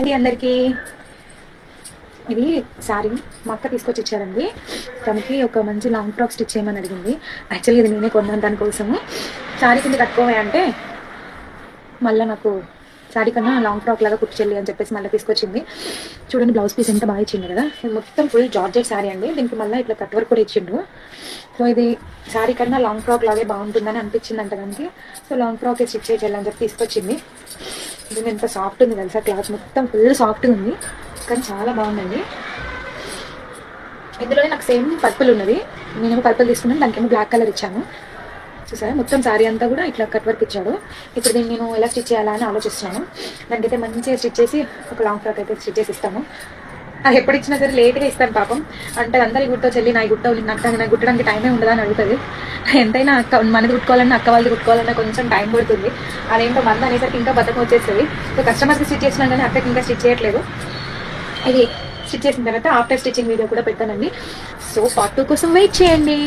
అది అందరికీ ఇది శారీ మా అక్క తీసుకొచ్చి ఇచ్చారండి. తనకి ఒక మంచి లాంగ్ ఫ్రాక్ స్టిచ్ చేయమని అడిగింది. యాక్చువల్లీ ఇది నేనే కొన్నాను దానికోసము. శారీ కింద కట్టుకోవా అంటే మళ్ళీ నాకు శారీ కన్నా లాంగ్ ఫ్రాక్ లాగా కుట్టించాలి అని చెప్పేసి మళ్ళీ తీసుకొచ్చింది. చూడండి బ్లౌజ్ పీస్ ఎంత బాగా ఇచ్చింది కదా. ఇది మొత్తం ఫుల్ జార్జెట్ శారీ అండి. దీనికి మళ్ళీ ఇట్లా కట్ వర్క్ కూడా ఇచ్చిండు. సో ఇది శారీ కన్నా లాంగ్ ఫ్రాక్ లాగే బాగుంటుందని అనిపించింది అంట దానికి. సో లాంగ్ ఫ్రాక్ స్టిచ్ చేయాలని చెప్పి తీసుకొచ్చింది. ఇది ఎంత సాఫ్ట్ ఉంది తెలుసా, క్లాత్ మొత్తం ఫుల్ సాఫ్ట్గా ఉంది కానీ చాలా బాగుందండి. ఇందులోనే నాకు సేమ్ పర్పుల్ ఉన్నది, నేనేమో పర్పుల్ తీసుకున్నాను, దానికేమో బ్లాక్ కలర్ ఇచ్చాను. చూసారా మొత్తం శారీ అంతా కూడా ఇట్లా కట్ వర్క్ ఇచ్చాడు. ఇప్పుడు దీన్ని నేను ఎలా స్టిచ్ చేయాలా అని ఆలోచిస్తున్నాను. దానికైతే మంచిగా స్టిచ్ చేసి ఒక లాంగ్ ఫ్రాక్ అయితే స్టిచ్ చేసి ఇస్తాను. అది ఎప్పుడు ఇచ్చినా సరే లేట్గా ఇస్తాను పాపం. అంటే అందరి గుట్టో చెల్లి నా గుట్టో నాకు గుట్టడానికి టైమే ఉండదా అని అడుగుతుంది. ఎంతైనా అక్క మనది కుట్టుకోవాలన్నా అక్క వాళ్ళది కుట్టుకోవాలన్నా కొంచెం టైం పడుతుంది. అదేంటో మంది అనేసరికి ఇంకా బతకం వచ్చేస్తుంది. సో కస్టమర్స్కి స్టిచ్ చేసినా కానీ అక్కకి ఇంకా స్టిచ్ చేయట్లేదు. ఇది స్టిచ్ చేసిన తర్వాత ఆఫ్టర్ స్టిచ్చింగ్ వీడియో కూడా పెడతానండి. సో పార్ట్ 2 కోసం వెయిట్ చేయండి.